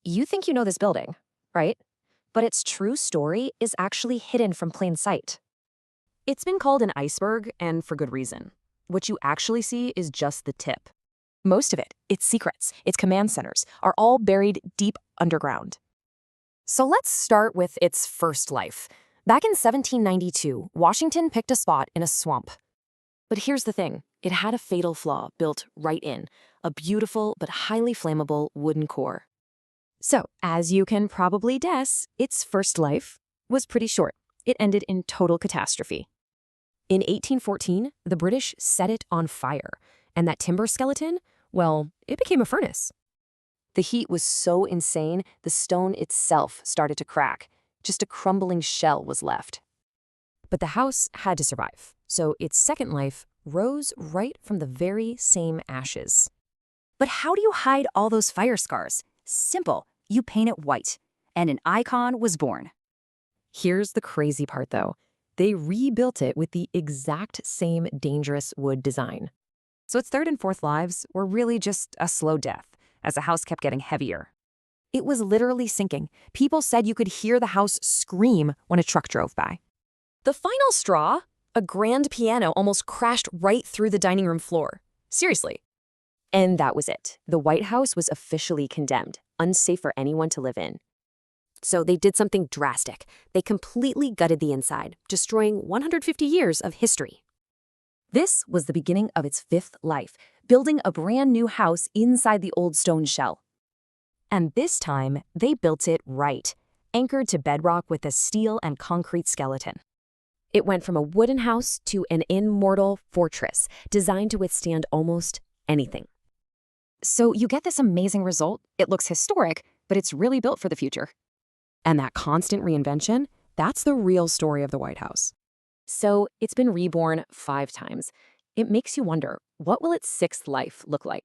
You think you know this building, right? But its true story is actually hidden from plain sight. It's been called an iceberg, and for good reason. What you actually see is just the tip. Most of it, its secrets, its command centers, are all buried deep underground. So let's start with its first life. Back in 1792, Washington picked a spot in a swamp. But here's the thing, it had a fatal flaw built right in, a beautiful but highly flammable wooden core. So, as you can probably guess, its first life was pretty short. It ended in total catastrophe. In 1814, the British set it on fire, and that timber skeleton, well, it became a furnace. The heat was so insane, the stone itself started to crack. Just a crumbling shell was left. But the house had to survive, so its second life rose right from the very same ashes. But how do you hide all those fire scars? Simple. You paint it white. And an icon was born. Here's the crazy part, though. They rebuilt it with the exact same dangerous wood design. So its third and fourth lives were really just a slow death, as the house kept getting heavier. It was literally sinking. People said you could hear the house scream when a truck drove by. The final straw? A grand piano almost crashed right through the dining room floor. Seriously. And that was it. The White House was officially condemned, unsafe for anyone to live in. So they did something drastic. They completely gutted the inside, destroying 150 years of history. This was the beginning of its fifth life, building a brand new house inside the old stone shell. And this time, they built it right, anchored to bedrock with a steel and concrete skeleton. It went from a wooden house to an immortal fortress, designed to withstand almost anything. So you get this amazing result. It looks historic, but it's really built for the future. And that constant reinvention, that's the real story of the White House. So it's been reborn 5 times. It makes you wonder, what will its sixth life look like?